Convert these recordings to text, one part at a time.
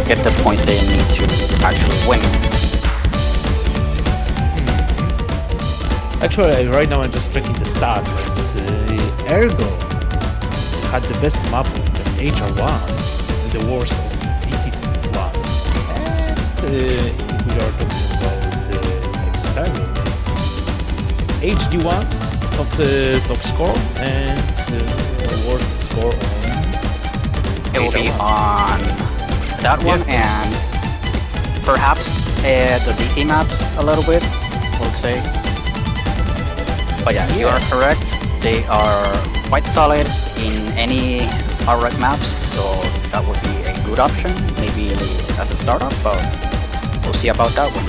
get the points they need to actually win. Actually, right now I'm just checking the stats. And, Ergo had the best map of the HR1 and the worst of DT1. And if we are talking about Experiment, it's HD1 of the top score and the worst score on It will be on that one and perhaps the DT maps a little bit, we'll say. But yeah, you are correct. They are quite solid in any RREC maps, so that would be a good option, maybe as a startup, but we'll see about that when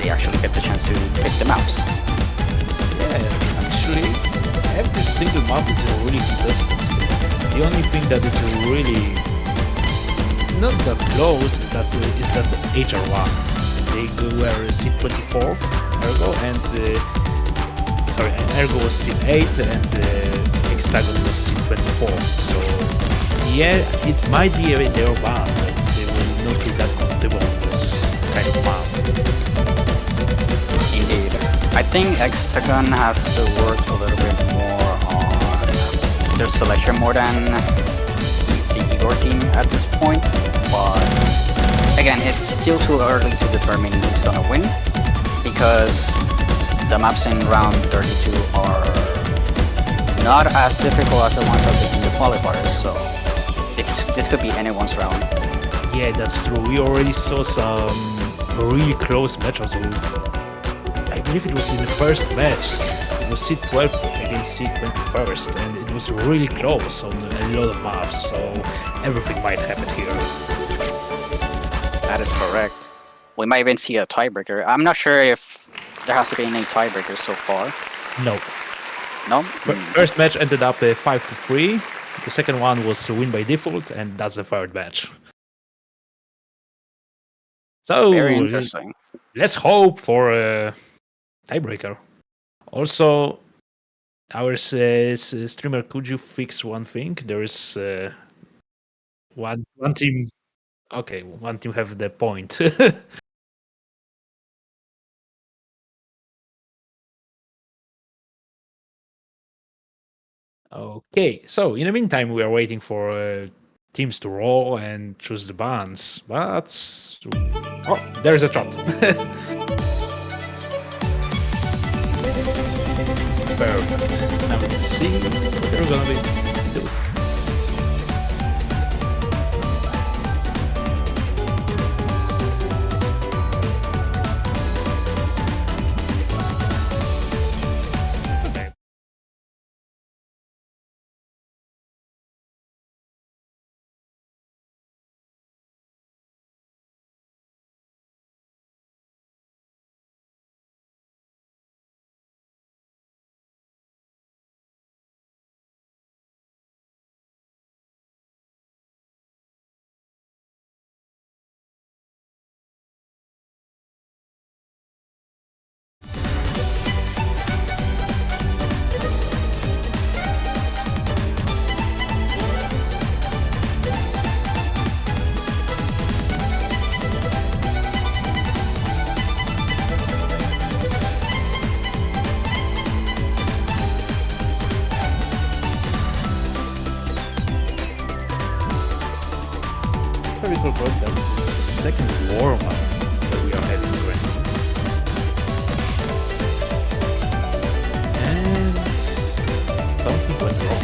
they actually get the chance to pick the maps. Yeah, actually, every single map is really contested. The only thing that is really not that close is that HR1. They were seed 24th, Ergo, and Ergo was seed 8 and Hexagon was seed 24th. So yeah, it might be their bad, but they will not be that comfortable on this kind of map. Indeed. I think Hexagon has to work a little bit more on their selection more than the Igor team at this point, but again, it's still too early to determine who's gonna win, because the maps in round 32 are not as difficult as the ones that are in the qualifiers, so this could be anyone's round. Yeah, that's true. We already saw some really close matchups with, I believe it was in the first match, it was seed 12 against seed 21st, and it was really close on a lot of maps, so everything might happen here. That is correct. We might even see a tiebreaker. I'm not sure if there has to be any tiebreakers so far. No. No? First match ended up 5-3. The second one was a win by default, and that's the third match. So very interesting. Let's hope for a tiebreaker. Also, our streamer, could you fix one thing? There is one team. Okay, one team have the point. Okay, so in the meantime, we are waiting for teams to roll and choose the bans. But oh, there's a shot. Perfect. Now we can see what they're gonna be doing. Very cool, bro. That's the second warm-up that we are having right now. And something went wrong.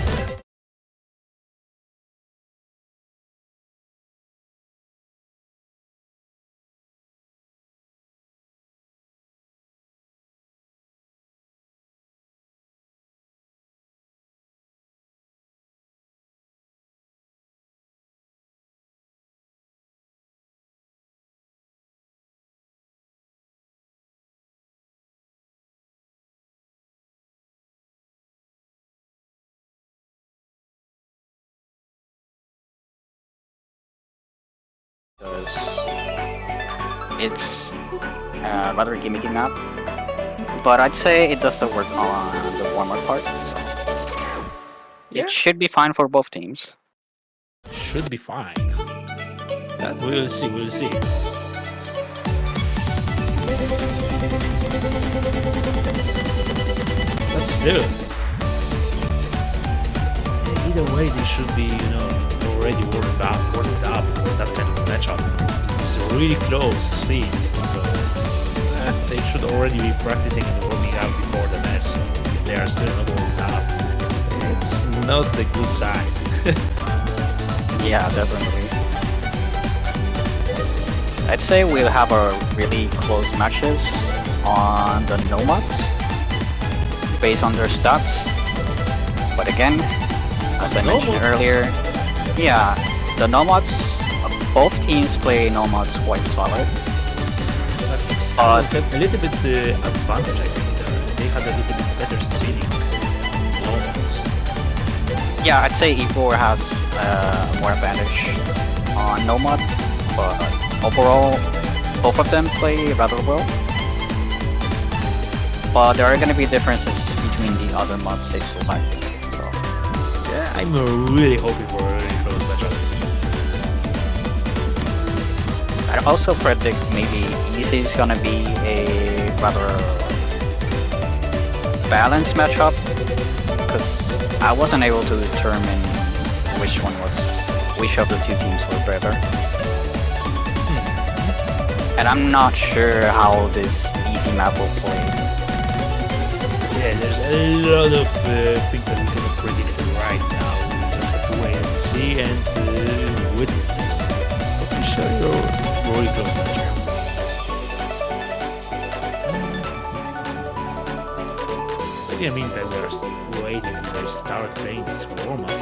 Because it's a rather gimmicky map, but I'd say it does the work on the warm-up part, so it should be fine for both teams. Should be fine. That we will see. We will see. But still, either way, they should be, already warmed up for that kind of matchup. It's a really close seat, so they should already be practicing and warming up before the match. So if they are still not warmed up, it's not a good sign. Yeah, definitely. I'd say we'll have a really close matches on the Nomads based on their stats. But again, as I mentioned earlier, yeah, the Nomads, both teams play Nomads quite solid. But a little bit advantage, I think. They had a little bit better seeding. Nomads. Yeah, I'd say Igor has more advantage on Nomads, but overall, both of them play rather well. But there are going to be differences between the other mods they select. So yeah, I'm really hoping for a really close matchup. I also predict maybe Easy is going to be a rather balanced matchup, because I wasn't able to determine which of the two teams were better. And I'm not sure how this Easy map will play. Yeah, there's a lot of things that we cannot predict right now. We just have to wait and see and witness this. Let me show you a really close matchup. But in the meantime, we're waiting and they start playing this warm-up.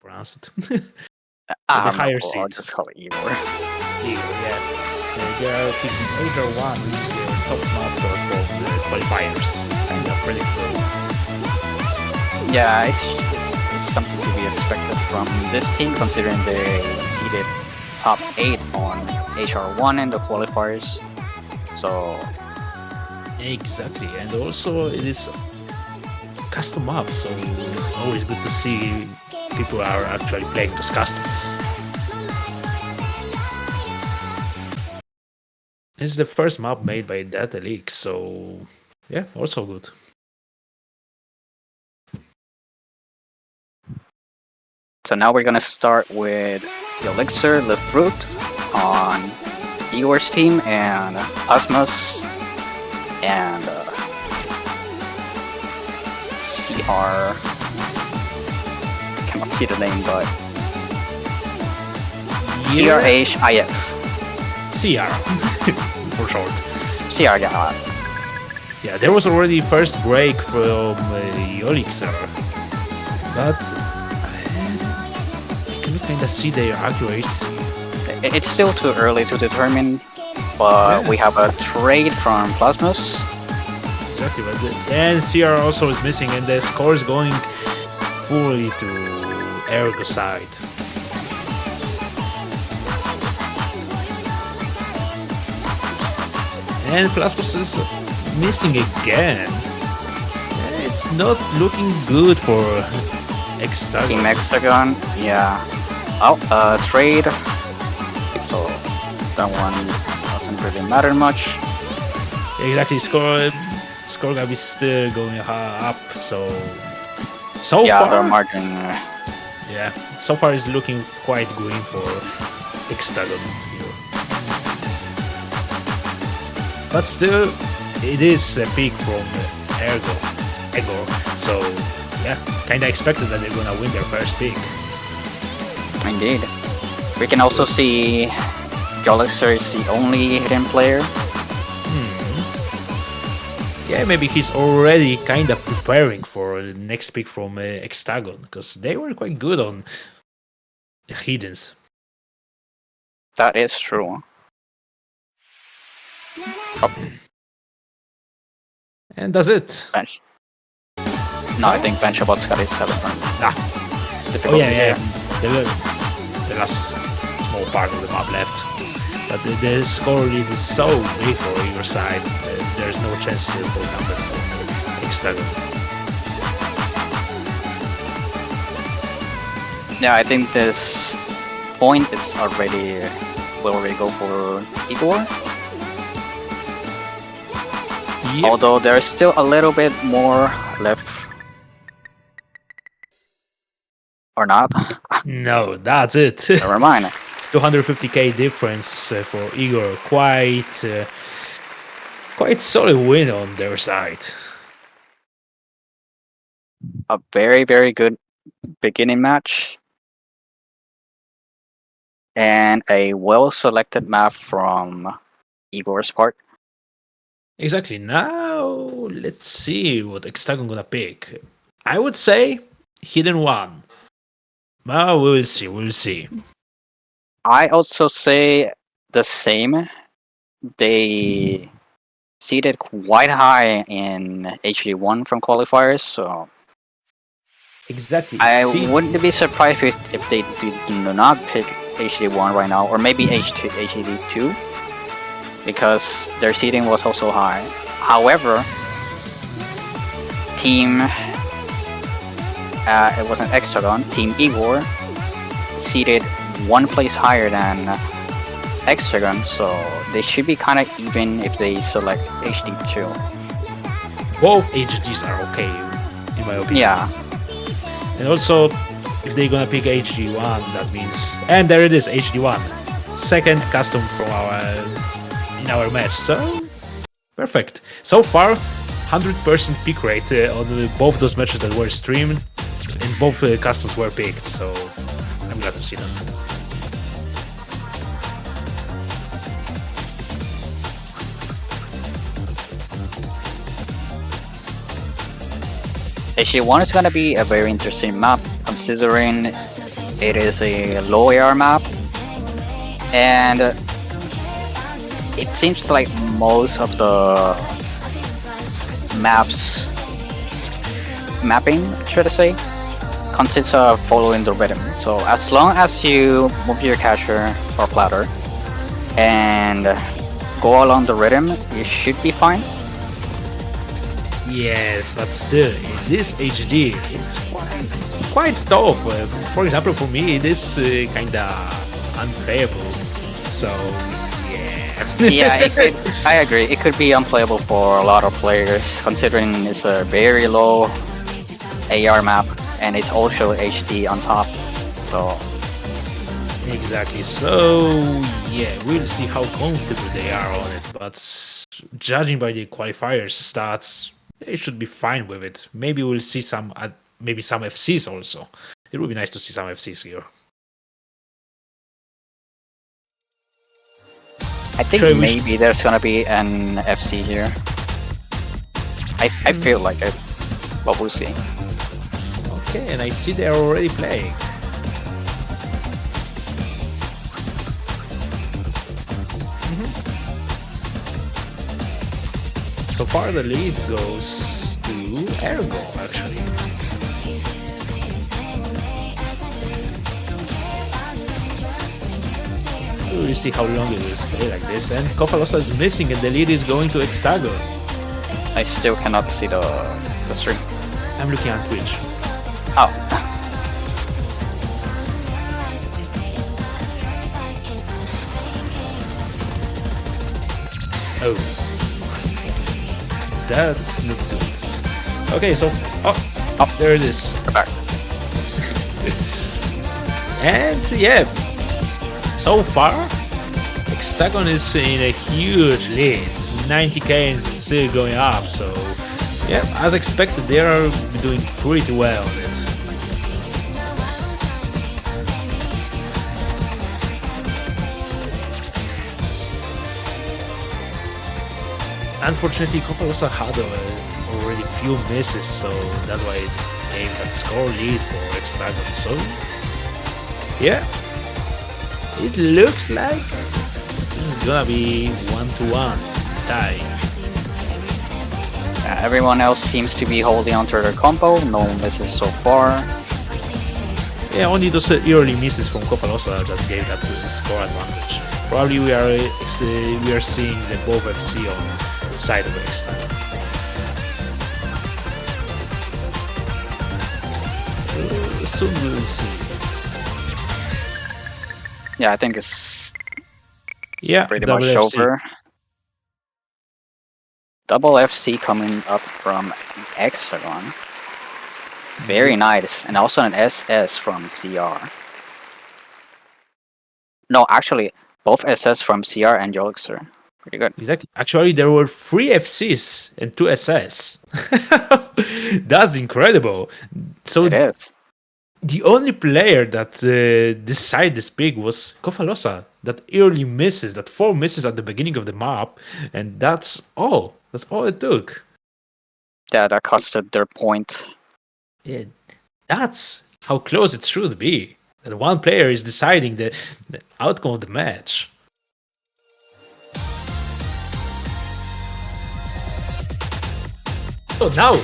Pronounced the higher seat. I'll just call it Igor. Yeah. They are picking Major 1, which is the top map for the qualifiers. Kind of predictable. Yeah, it's something to be expected from this team, considering they seeded top 8 on HR1 in the qualifiers. So exactly, and also it is custom map, so it's always good to see people are actually playing those customs. It's the first map made by Data Leak, so yeah, also good. So now we're gonna start with yolixer, lefruit on Igor's team, and Osmos and CR. Cannot see the name, but CRHIX. CR for short. CR, yeah. Yeah, there was already first break from yolixer, but can you kind of see their accuracy? It's still too early to determine, but we have a trade from Plasmus. Exactly, but then CR also is missing, and the score is going fully to Ergo side. And Plasmus is missing again. It's not looking good for Hexagon. Team Hexagon, yeah. Oh, trade. So that one doesn't really matter much. Exactly, score gonna be still going up. So yeah, far, the margin. Yeah, so far it's looking quite green for Hexagon. but still, it is a pick from Ego. So yeah, kinda expected that they're gonna win their first pick. Indeed. We can also see yolixer is the only hidden player. Yeah, maybe he's already kind of preparing for the next pick from Hextagon, because they were quite good on hiddens. That is true. And that's it. Bench. No, I think Benchabot's got his 7 run. Oh yeah. The last small part of the map left. But the score lead is so big for either side. There's no chance to go number for Hextagon. Yeah, I think this point is already will already go for Igor. Yep. Although there's still a little bit more left. Or not. No, that's it. Never mind. 250k difference for Igor. Quite solid win on their side. A very, very good beginning match. And a well-selected map from Igor's part. Exactly. Now, let's see what Hextagon gonna pick. I would say Hidden 1. Well, we will see. We will see. I also say the same. They seeded quite high in HD1 from qualifiers, so Exactly. I wouldn't be surprised if they do not pick HD1 right now, or maybe HD2, because their seeding was also high. However, it wasn't Hextagon, Team Igor seeded 1 place higher than Hextagon, so they should be kind of even if they select HD2. Both HGs are okay, in my opinion. Yeah. And also, if they're gonna pick HD1, that means... And there it is, HD1. Second custom from in our match, so... Perfect. So far, 100% pick rate on both those matches that were streamed, and both customs were picked, so I'm glad to see that. HD1 is going to be a very interesting map, considering it is a low AR map, and it seems like most of the mapping, should I say, consists of following the rhythm. So as long as you move your catcher or platter and go along the rhythm, you should be fine. Yes, but still, in this HD, it's quite tough. For example, for me, it is kinda unplayable. So, yeah. Yeah, I agree. It could be unplayable for a lot of players, considering it's a very low AR map and it's also HD on top. So Exactly. So, yeah, we'll see how comfortable they are on it. But judging by the qualifiers stats, they should be fine with it. Maybe we'll see some FCs also. It would be nice to see some FCs here. I think maybe there's gonna be an FC here. I feel like it, but we'll see. Okay, and I see they're already playing. So far the lead goes to Ergo, actually. We'll see how long it will stay like this. And Kofalosa is missing and the lead is going to Hextagon. I still cannot see the stream. I'm looking on Twitch. Oh. Oh. That's not good. Okay, so... Oh, there it is. We're back. And yeah, so far, Hextagon is in a huge lead. 90k is still going up, so yeah, as expected, they are doing pretty well on it. Unfortunately, Copalosa had already few misses, so that's why it gave that score lead for Hexagon. So yeah, it looks like this is gonna be 1-1 tie. Everyone else seems to be holding onto their combo. No misses so far. Yeah, only those early misses from Copalosa that gave that score advantage. Probably we are seeing the both FC on the side of Hexagon. Soon we'll see. Yeah, I think it's pretty double much FC. over. Double FC coming up from Hexagon. Very nice. And also an SS from CR. No, actually, both SS from CR and yolixer. Pretty good. Exactly. Actually, there were 3 FCs and 2 SS. That's incredible. So It is. the only player that decided this pick was Cofalosa. That early misses, that 4 misses at the beginning of the map, and that's all. That's all it took. Yeah, that costed their point. Yeah, that's how close it should be. That one player is deciding the outcome of the match. So now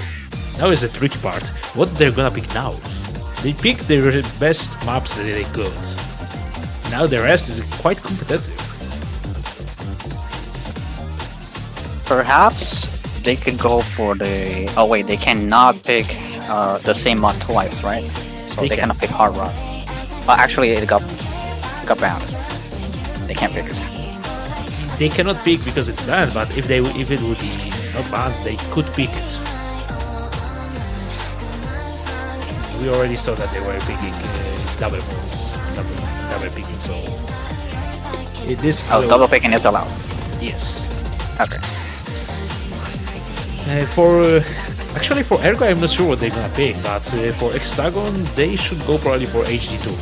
is the tricky part. What they're gonna pick now? They picked their best maps that they could. Now the rest is quite competitive. Perhaps they could go for the... Oh wait, they cannot pick the same mod twice, right? So they cannot pick hard rock. Actually, it got banned. They can't pick it. They cannot pick because it's banned, but if it would be not banned, they could pick it. We already saw that they were picking double mods, double picking. So double picking is allowed. Yes. Okay. Actually for Ergo, I'm not sure what they're gonna pick, but for Hexagon, they should go probably for HD2.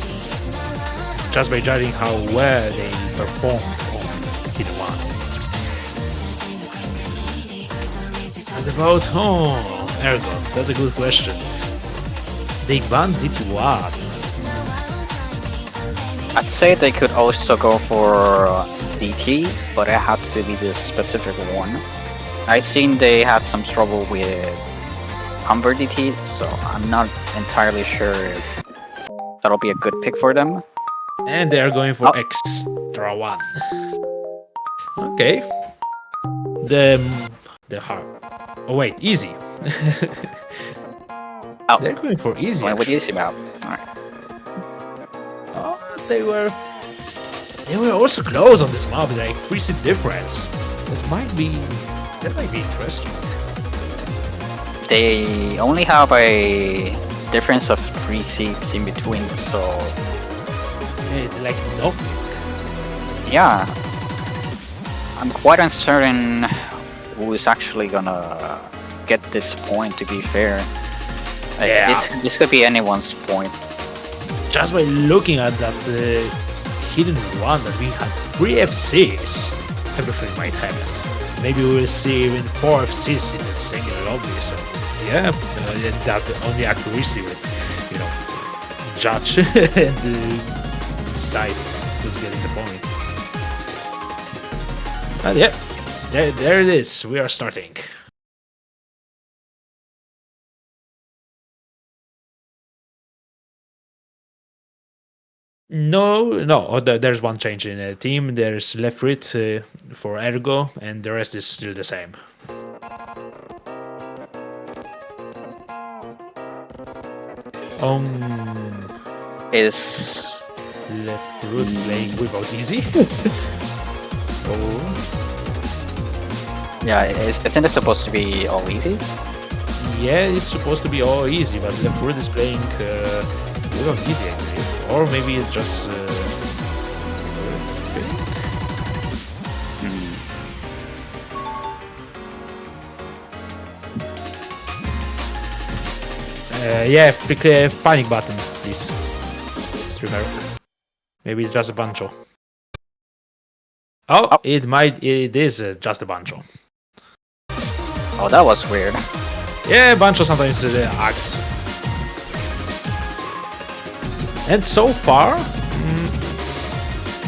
Just by judging how well they perform on Hit 1. And about Ergo, that's a good question. They banned DT1. I'd say they could also go for DT, but it had to be the specific one. I've seen they had some trouble with Humber DT, so I'm not entirely sure if that'll be a good pick for them. And they are going for extra 1. Okay. The hard. Oh wait, easy. They're going for easy. What do you see about? Alright. Oh, they were also close on this map, like 3 seed difference. That might be interesting. They only have a difference of 3 seats in between, so it's like nothing. Yeah, I'm quite uncertain who is actually gonna get this point. To be fair, this could be anyone's point. Just by looking at that hidden one that we had 3 FCs, everything might happen. Maybe we will see even 4 FCs in the single lobby. So yeah, that only accuracy with judge and decide who's getting the point. But yeah, there it is. We are starting. No. There's one change in the team. There's lefrutit for Ergo, and the rest is still the same. Is lefrutit playing without easy? Yeah, isn't it supposed to be all easy? Yeah, it's supposed to be all easy, but lefrutit is playing without easy, I believe. Or maybe it's just Yeah, click the panic button, please. Streamer. Maybe it's just a banjo. Oh, Oh. it is just a banjo. Oh, that was weird. Yeah, banjo sometimes acts. And so far,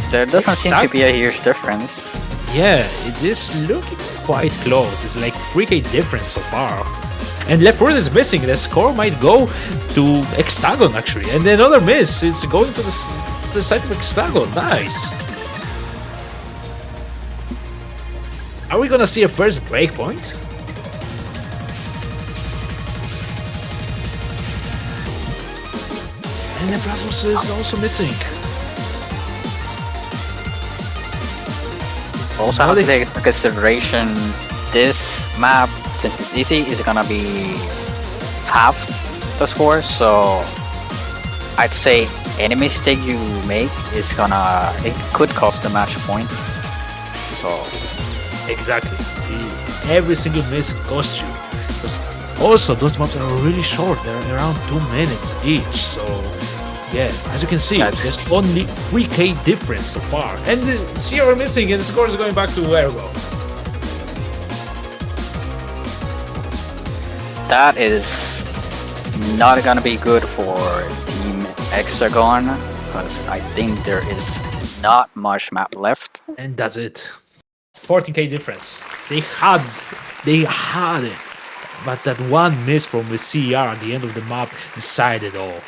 There doesn't seem to be a huge difference. yeah, it is looking quite close. It's like 3k difference so far. And lefrutit is missing. The score might go to Hextagon actually. And another miss. It's going to the side of Hextagon. Nice. Are we gonna see a first breakpoint? And the Plasmos is also missing. Also have to take into consideration this map, since it's easy, is gonna be half the score, so I'd say any mistake you make is gonna, it could cost the match point. So Exactly. Every single miss costs you. Because also, those maps are really short. They're around 2 minutes each. So, yeah, as you can see, there's only 3k difference so far. And the Sierra missing, and the score is going back to Ergo. that is not gonna be good for Team Hexagon, because I think there is not much map left. And that's it. 14k difference. They had it. But that one miss from the CR at the end of the map decided all.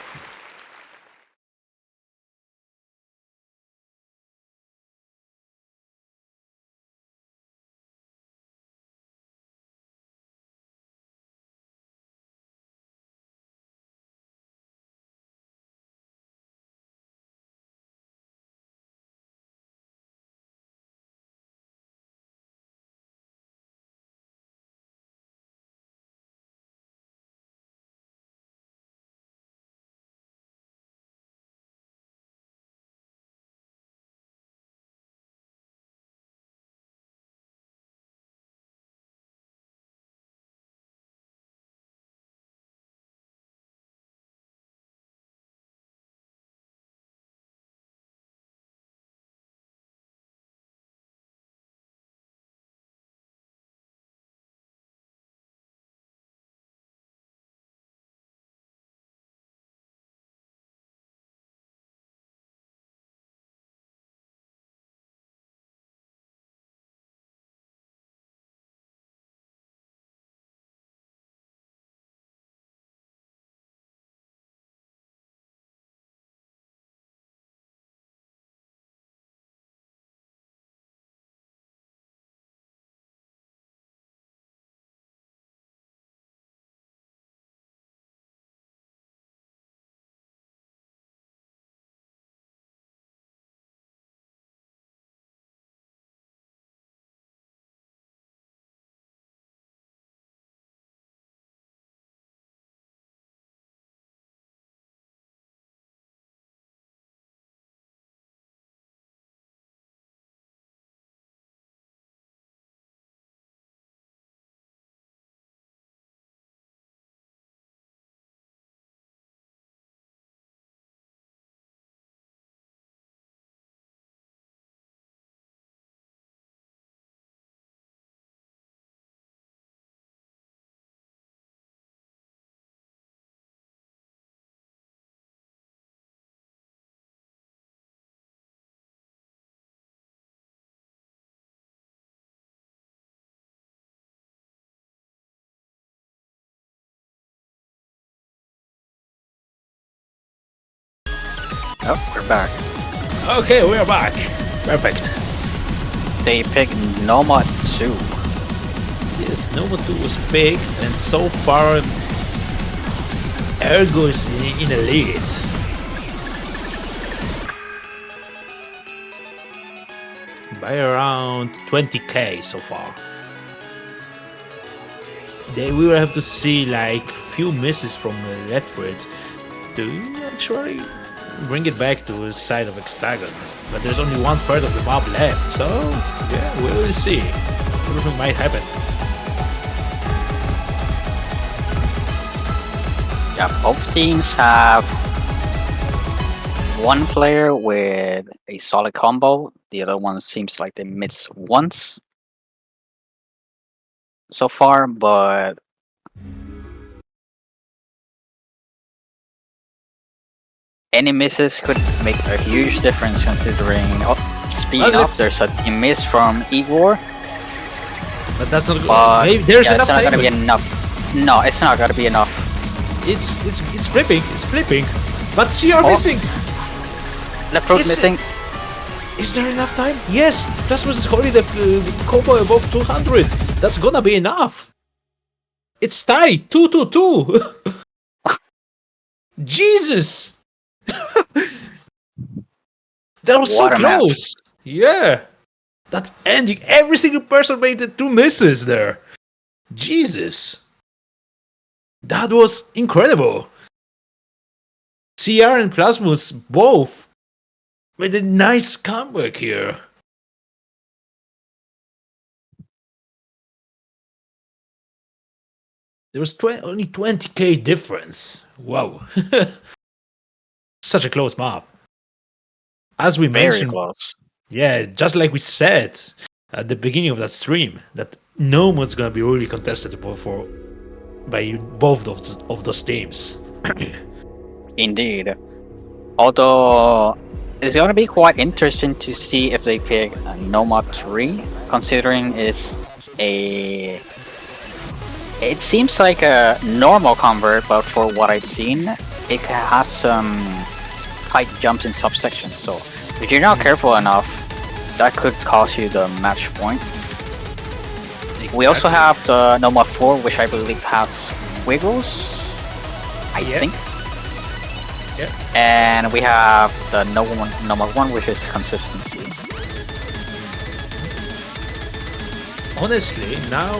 Oh, we're back. Okay, we're back. Perfect. They picked Nomad 2. Yes, Nova 2 was picked, and so far, Ergo is in a lead. By around 20k so far. We will have to see like few misses from lefrutit to actually bring it back to the side of Hextagon. But there's only 1/3 of the map left, so yeah, we will see. Everything might happen. Yeah, both teams have one player with a solid combo. The other one seems like they miss once so far, but any misses could make a huge difference considering speed up. There's a miss from Igor, But that's not but maybe there's yeah, enough it's not time. gonna be enough. No, it's not gonna be enough. It's flipping. It's flipping. But CR missing. Lefruit missing. Is there enough time? Yes. Plasmus is holding the combo above 200. That's gonna be enough. It's tie 2-2-2. Jesus. That was so What a close. Yeah. That ending. Every single person made the 2 misses there. Jesus. That was incredible. CR and Plasmus both made a nice comeback here. There was only 20k difference. Wow. Such a close map. As we Very mentioned, close. yeah, just like we said at the beginning of that stream, that Gnome was going to be really contested by both of those teams. Indeed. Although it's gonna be quite interesting to see if they pick a Noma 3, considering it seems like a normal convert, but for what I've seen, it has some height jumps in subsections. So if you're not careful enough, that could cost you the match point. Exactly. We also have the Noma 4, which I believe has wiggles. I think. Yeah. And we have the Noma 1, which is consistency. Honestly, now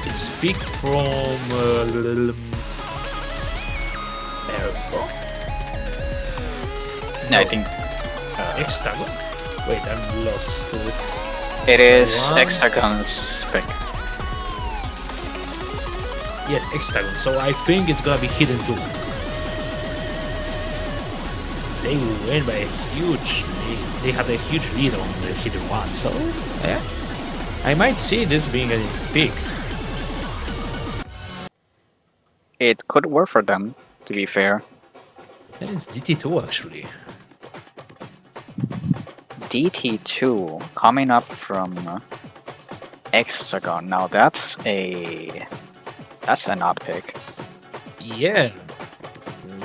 it's picked from Airflow? No, I think Hexagon? Wait, I'm lost. it is One. Hexagon's pick. Yes, Hexagon. So I think it's gonna be Hidden 2. They will win by a huge. They had a huge lead on the Hidden 1. So yeah, I might see this being picked. It could work for them, to be fair. And it's DT2 actually. DT2 coming up from Hexagon. Now that's an odd pick. Yeah.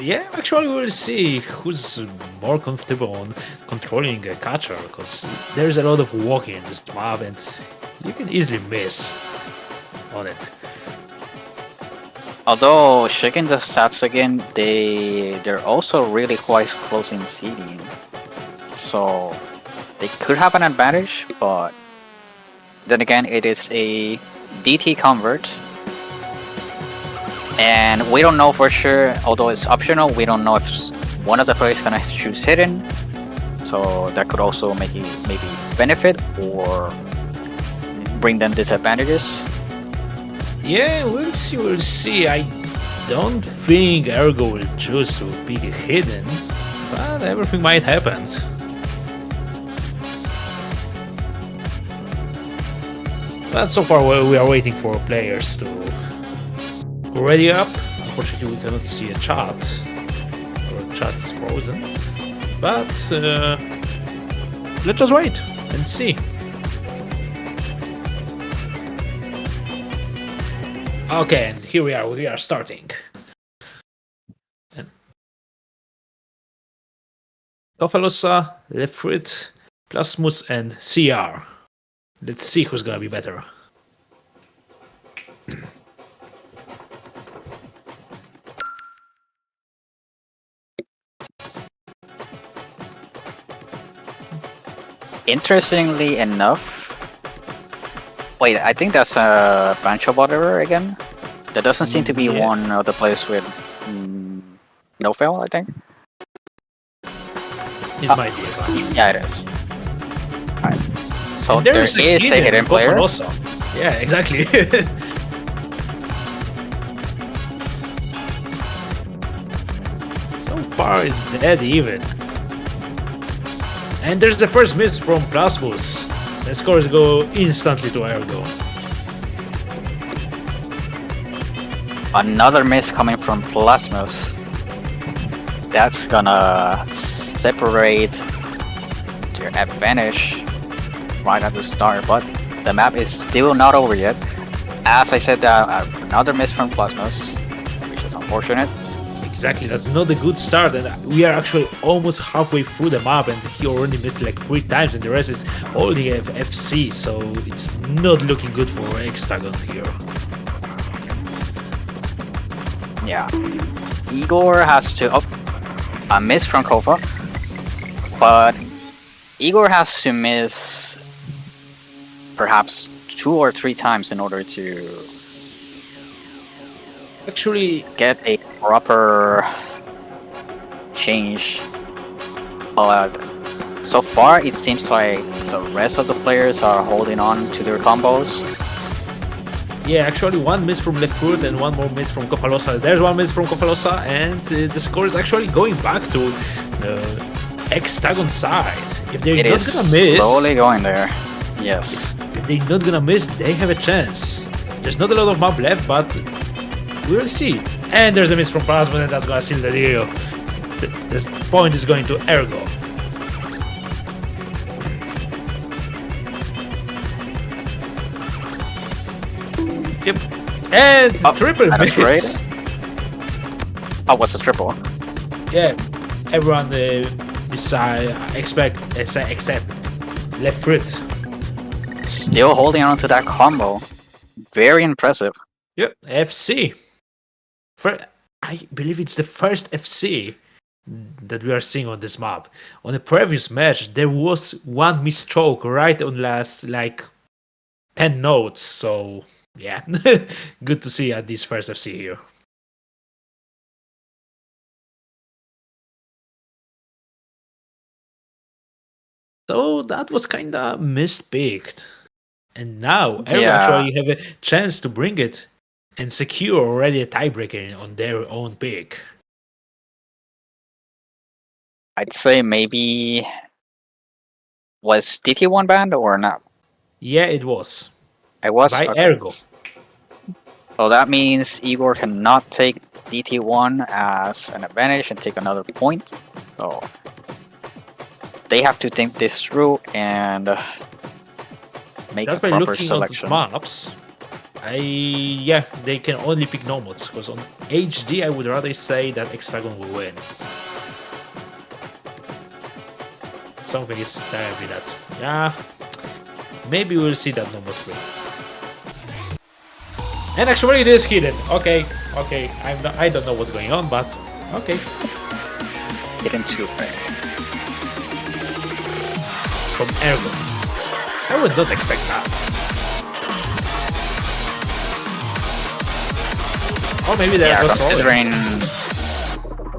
Yeah, actually we'll see who's more comfortable on controlling a catcher, because there's a lot of walking in this map and you can easily miss on it. Although checking the stats again, they're also really quite close in seeding, so they could have an advantage. But then again, it is a DT convert, and we don't know for sure. Although it's optional, we don't know if one of the players gonna choose hidden, so that could also maybe benefit or bring them disadvantages. Yeah, we'll see. I don't think Ergo will choose to pick a hidden, but everything might happen. But so far we are waiting for players to ready up. Unfortunately we cannot see a chat. Our chat is frozen. But let's just wait and see. Okay, and here we are starting. Kofalusa, Lefrutit, Plasmus, and CR. Let's see who's gonna be better. Interestingly enough, wait, I think that's a Bancho bot error again. There doesn't seem to be Yeah. one of the players with no fail, I think. It might be a bunch. Yeah, it is. Alright. So And there is a hidden player. Kofalusa. Yeah, exactly. far is dead even. And there's the first miss from Plasmus. The scores go instantly to Ergo. Another miss coming from Plasmus. That's gonna separate their advantage right at the start, but the map is still not over yet. As I said, another miss from Plasmus, which is unfortunate. Exactly, that's not a good start, and we are actually almost halfway through the map, and he already missed like 3 times, and the rest is holding FC, so it's not looking good for Hextagon here. Yeah, Igor has to. Oh, a miss from Kofa, but Igor has to miss perhaps 2 or 3 times in order to Actually, get a proper change. But so far, it seems like the rest of the players are holding on to their combos. yeah, actually 1 miss from lefrutit and 1 more miss from Kofalosa. There's 1 miss from Kofalosa, and the score is actually going back to the Hextagon side. If they're not gonna miss, slowly going there. Yes. if they're not gonna miss, they have a chance. There's not a lot of map left, but we'll see. And there's a miss from Plasma, and that's gonna seal the deal. This point is going to Ergo. Yep. And triple miss. Oh, what's a triple? Yeah, everyone except lefrutit. Still holding on to that combo. Very impressive. Yep, FC. I believe it's the first FC that we are seeing on this map. On the previous match, there was 1 misstroke right on last like 10 notes. So yeah, good to see at this first FC here. So that was kinda mispicked. And now Ergo actually have a chance to bring it and secure already a tiebreaker on their own pick. I'd say maybe was DT1 banned or not? Yeah, it was. It was By okay. Ergo. So that means Igor cannot take DT1 as an advantage and take another point. So they have to think this through and make Just a by proper looking selection. on the maps, they can only pick nomads, because on HD I would rather say that Hextagon will win. Something is telling me that. Yeah, maybe we'll see that number 3. And actually it is hidden. Okay. I don't know what's going on, but okay. Hidden 2 pick. From Ergo. I would not expect that. Or maybe they are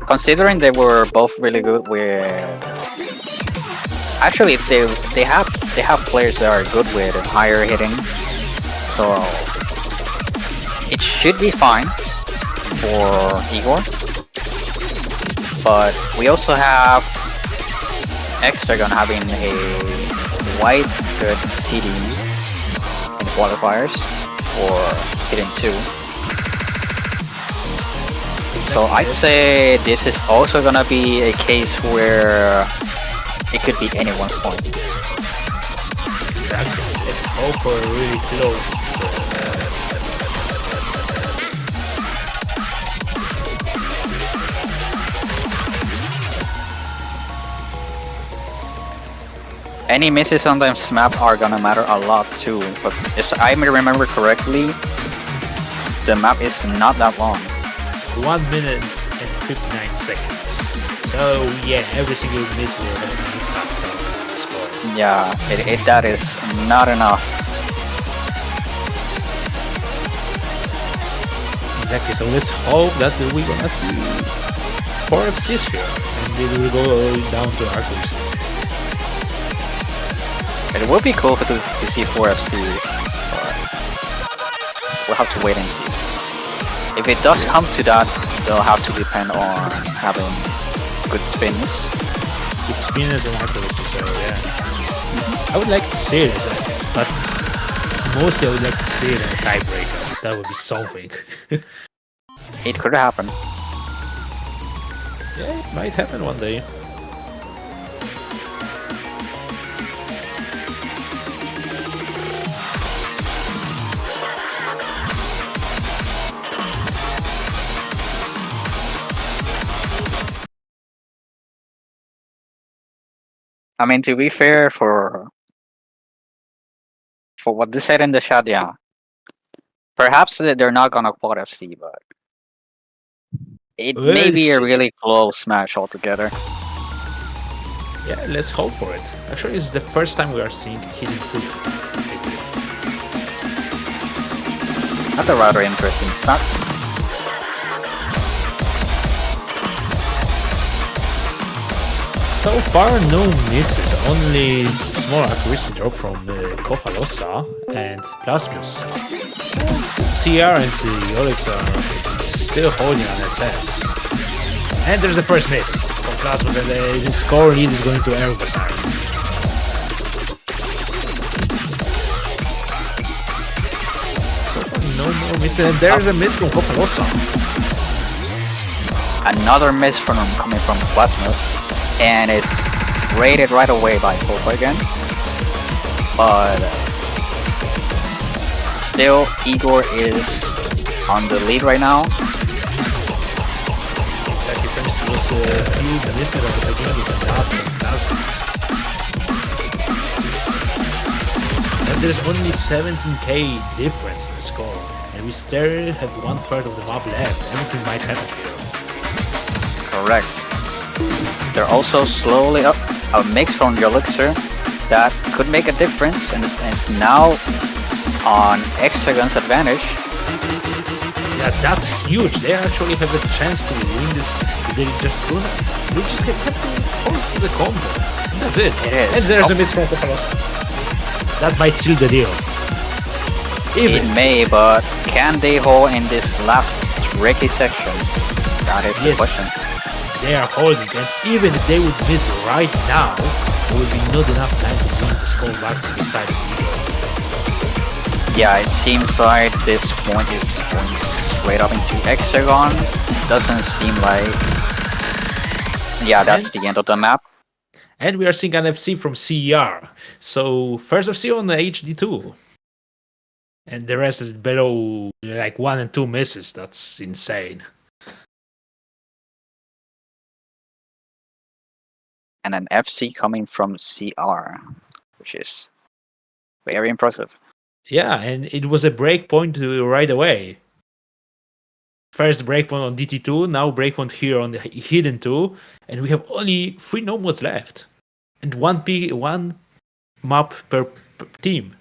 considering they were both really good with. Actually, they have players that are good with higher hitting, so it should be fine for Igor. But we also have Hextagon having a quite good CD in qualifiers for hitting 2. So I'd say this is also gonna be a case where it could be anyone's point. Exactly. Let's hope for a really close. Any misses on this map are gonna matter a lot too, because if I remember correctly, the map is not that long. 1 minute and 59 seconds. So yeah, every single miss will have an impact on the score. Yeah, that is not enough. Exactly, so let's hope that we're gonna see 4 FCs here, and it will go down to accuracy. It would be cool to see 4 FC, but we'll have to wait and see. If it does come to that, they'll have to depend on having good spins. With spinners and accuracy, so yeah. I would like to see it, but mostly I would like to see it in a tiebreaker. That would be something. It could happen. Yeah, it might happen one day. I mean, to be fair, for what they said in the chat, yeah. Perhaps they're not gonna quad FC, but it may We'll be a see. really close match altogether. Yeah, let's hope for it. Actually, it's the first time we are seeing hidden food. That's a rather interesting fact. So far, no misses, only small accuracy drop from Kofalosa and Plasmus. CR and the yolixer are still holding on SS. And there's the first miss from Plasmus, and the score lead is going to Erebus side. So far, no more misses, and there's a miss from Kofalosa. Another miss coming from Plasmus, and it's rated right away by Kofa again. But still, Igor is on the lead right now. That difference was few misses at the beginning with not from Plasmus. And there's only 17k difference in the score, and we still have 1/3 of the map left. Everything might happen here. Correct. They're also slowly up a mix from Yolixer that could make a difference, and it's now on Hexagon's advantage. Yeah, that's huge. They actually have a chance to win this. They just get kept hold to the combo. And that's it. It is. And there's a miss from Kofalosa. That might seal the deal. It may, but can they hold in this last tricky section? That is the question. They are holding, and even if they would miss right now, there would be not enough time to bring the score back to the side of Igor. Yeah, it seems like this point is going straight up into Hexagon. Doesn't seem like... Yeah, that's the end of the map. And we are seeing an FC from CER. So first FC on the HD2. And the rest is below like 1 and 2 misses. That's insane. And an FC coming from CR, which is very impressive. Yeah, and it was a breakpoint right away. First breakpoint on DT2, now breakpoint here on the Hidden 2, and we have only 3 nomads left. And one map per team.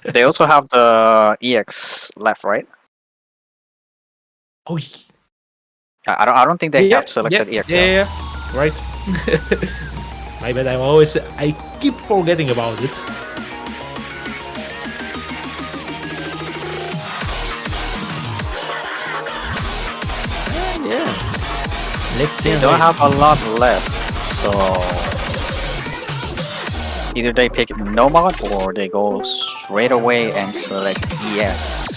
They also have the EX left, right? Oh, I don't think they have selected EX. Yeah, right. My bad. I keep forgetting about it. Yeah. Let's see. They don't have a lot left, so either they pick Nomad or they go straight away and select EX,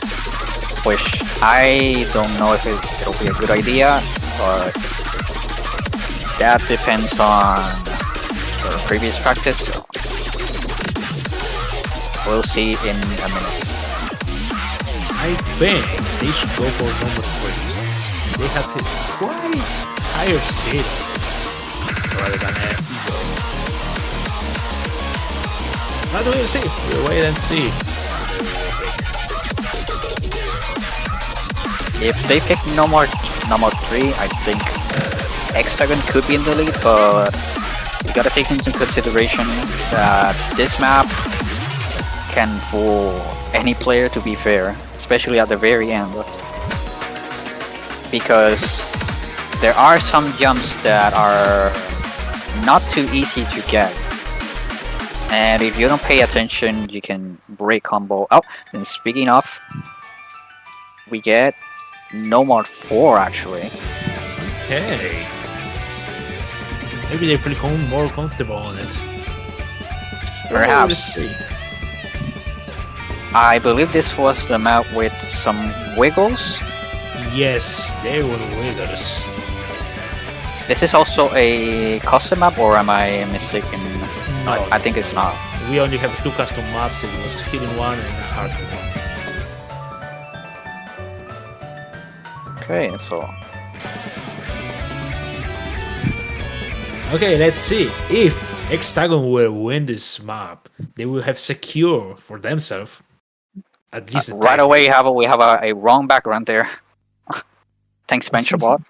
which I don't know if it'll be a good idea, but that depends on their previous practice. We'll see in a minute. I think they should go for number 3. They have to quite higher seed rather than Ego. But we'll see. We'll wait and see. If they pick number 3, I think Hexagon could be in the lead, but you gotta take into consideration that this map can fool any player, to be fair, especially at the very end. Because there are some jumps that are not too easy to get. And if you don't pay attention, you can break combo. Oh, and speaking of, we get Nomad 4 actually. Okay. Maybe they feel more comfortable on it. Perhaps. I believe this was the map with some wiggles. Yes, they were wiggles. This is also a custom map, or am I mistaken? No, I think it's not. we only have 2 custom maps. It was Hidden One and Hard One. Okay, so Okay, let's see. If Hextagon will win this map, they will have secure for themselves at least a right title. away we have a wrong background there. Thanks, Benchabot.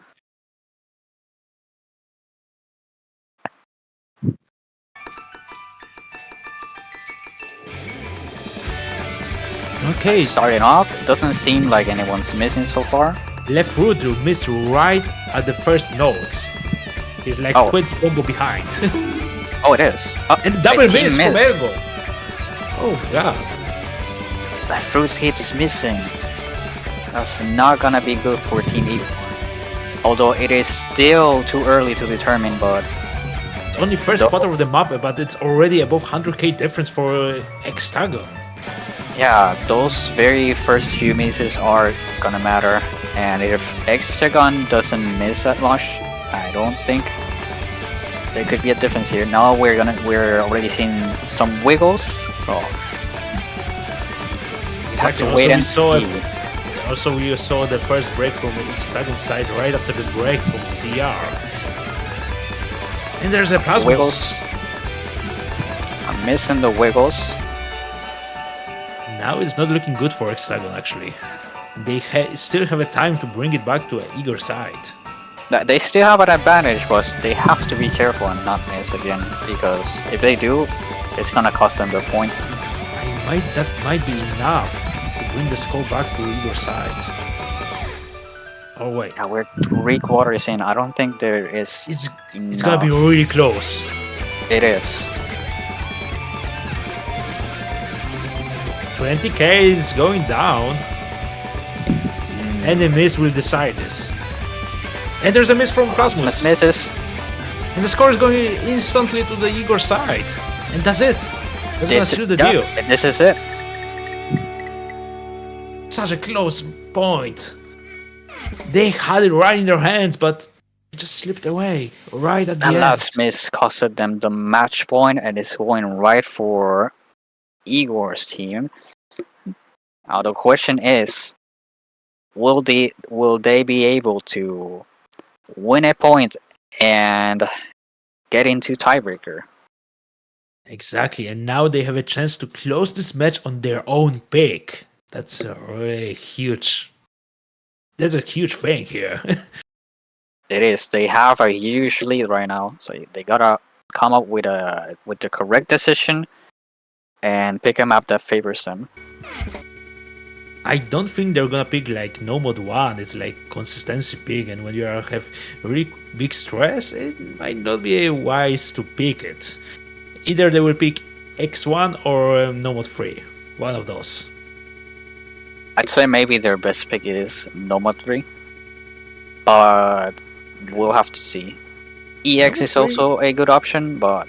Okay, Starting off, it doesn't seem like anyone's missing so far. lefrutit2 missed right at the first notes. He's like 20 combo behind. Oh, it is. And double team miss from missed. Ergo. Oh god. That fruit keeps missing. That's not gonna be good for Team E. Although it is still too early to determine, but It's only first quarter of the map, but it's already above 100k difference for Hextagon. yeah, those very first few misses are gonna matter. And if Hextagon doesn't miss that much, I don't think there could be a difference here. Now we're already seeing some wiggles, so have to wait and see. Also, we saw the first break from Hextagon side right after the break from CR. And there's a plasma. Wiggles. I'm missing the wiggles. Now it's not looking good for Hextagon actually. They still have a time to bring it back to an Igor side. They still have an advantage, but they have to be careful and not miss again, because if they do, it's gonna cost them their point. That might be enough to bring the score back to Igor side. Oh wait, Yeah, we're 3 quarters in. I don't think there is. it's gonna be really close. It is. 20k is going down, and the miss will decide this. And there's a miss from Cosmos, Misses. and the score is going instantly to the Igor side. And that's it. That's gonna seal the deal. This is it. Such a close point. They had it right in their hands, but it just slipped away right at the That end. last miss costed them the match point, and it's going right for Igor's team. Now the question is, will they be able to win a point and get into tiebreaker? Exactly, and now they have a chance to close this match on their own pick. That's a really huge. There's a huge thing here. It is. They have a huge lead right now, so they gotta come up with the correct decision and pick a map that favors them. I don't think they're gonna pick like no mod 1. It's like consistency pick, and when you have really big stress, it might not be wise to pick it. Either they will pick X1 or no mod 3. One of those. I'd say maybe their best pick is Nomad 3, but we'll have to see. EX is also a good option, but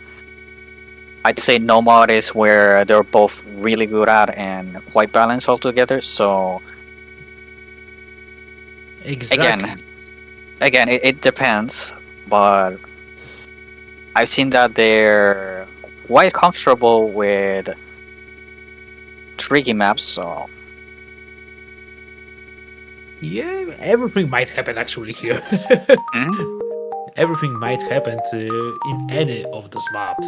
I'd say Nomad is where they're both really good at and quite balanced altogether. So Exactly. again, it depends, but I've seen that they're quite comfortable with tricky maps. So Yeah, everything might happen actually here. Everything might happen in any of those maps.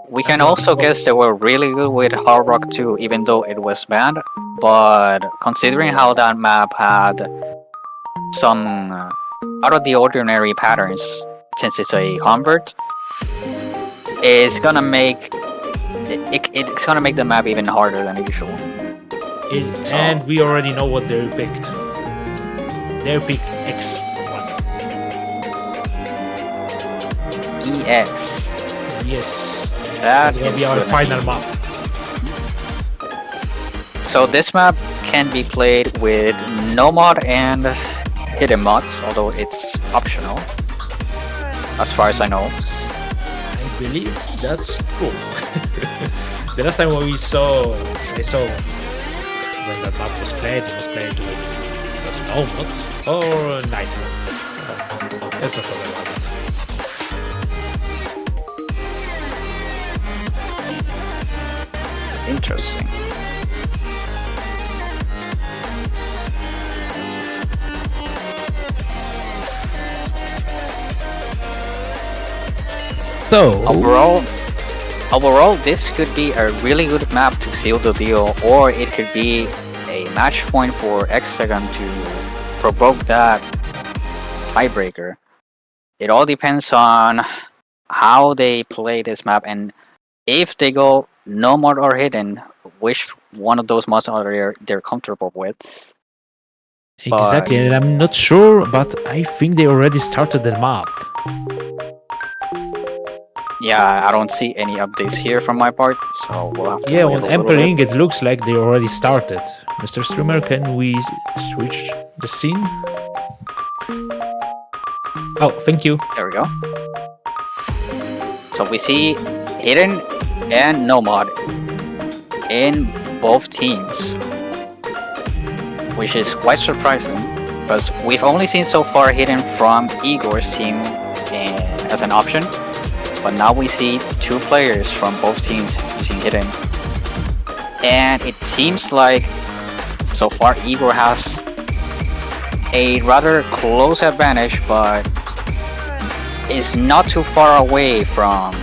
we can also guess they were really good with Hard Rock 2, even though it was banned. But considering how that map had some out of the ordinary patterns, since it's a convert, it's gonna make it's gonna make the map even harder than usual. And we already know what they picked. They picked X1. EX. Yes. That's gonna be our final map. So this map can be played with no mod and hidden mods, although it's optional. as far as I know. I believe that's true. The last time I saw when that map was played, it was played with no mods or night mode. But let's not talk about it. Interesting. So overall, this could be a really good map to seal the deal, or it could be a match point for Hexagon to provoke that tiebreaker. It all depends on how they play this map, and if they go no mod or hidden, which one of those mods are they're comfortable with. exactly, and I'm not sure, but I think they already started the map. Yeah, I don't see any updates here from my part, so we'll have to Yeah, wait on a little Empering, bit. it looks like they already started. Mr. Streamer, can we switch the scene? Oh, thank you. There we go. So we see hidden and no mod in both teams, which is quite surprising because we've only seen so far hidden from Igor's team as an option, but now we see 2 players from both teams using hidden, and it seems like so far Igor has a rather close advantage, but is not too far away from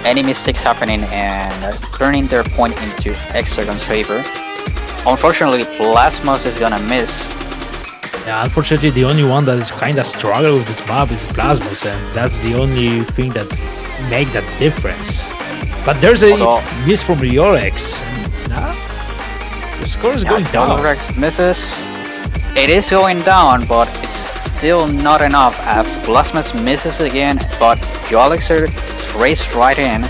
any mistakes happening and turning their point into Hexagon's favor. Unfortunately, Plasmos is gonna miss. Yeah, unfortunately, the only one that is kind of struggling with this map is Plasmus, and that's the only thing that make that difference. But there's a miss from Riorex. Nah, the score is going down. Riorex misses. It is going down, but it's still not enough as Plasmus misses again, but yolixer traced right in.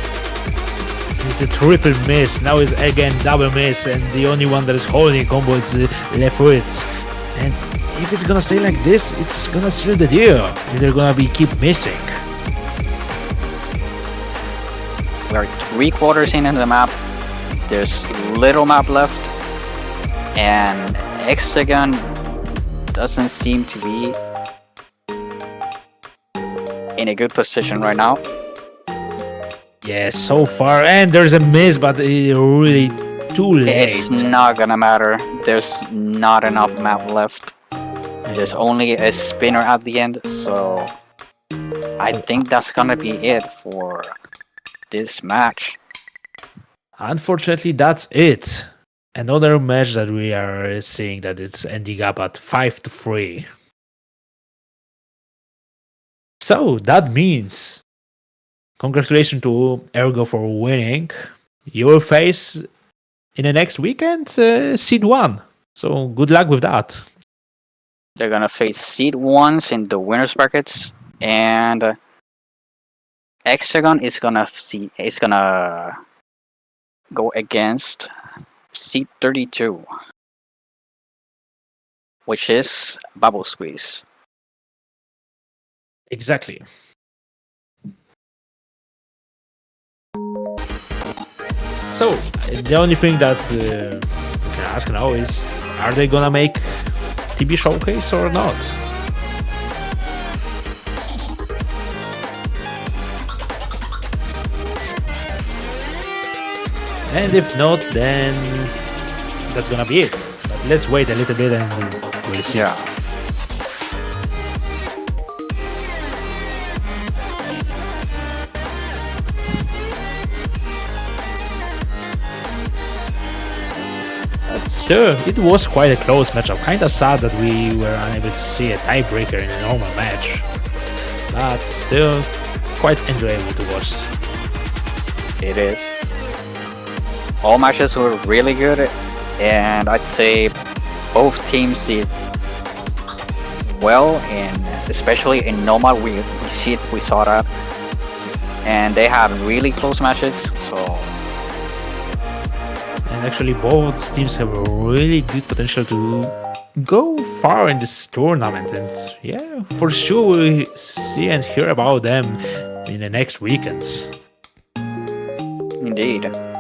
It's a triple miss. Now it's again double miss, and the only one that is holding combo is lefrutit2. And if it's gonna stay like this, it's gonna seal the deal. They're gonna keep missing. We're 3/4 into the map. There's little map left, and Hexagon doesn't seem to be in a good position right now. Yeah, so far, and there's a miss, but really too late. It's not gonna matter. There's not enough map left. There's only a spinner at the end, so I think that's gonna be it for this match. Unfortunately, that's it. Another match that we are seeing that it's ending up at 5-3. So that means congratulations to Ergo for winning. You will face in the next weekend Seed 1. So good luck with that. They're gonna face Seed 1s in the winners brackets, and Hexagon is gonna go against Seed 32, which is Bubble Squeeze. Exactly. So the only thing that we can ask now is, are they gonna make TB showcase or not? And if not, then that's gonna be it. But let's wait a little bit and we'll see. Yeah. So it was quite a close matchup. Kinda sad that we were unable to see a tiebreaker in a normal match, but still quite enjoyable to watch. It is. All matches were really good, and I'd say both teams did well, and especially in Nomad we saw that, and they had really close matches. So. And actually both teams have a really good potential to go far in this tournament, and yeah, for sure we'll see and hear about them in the next weekends. Indeed.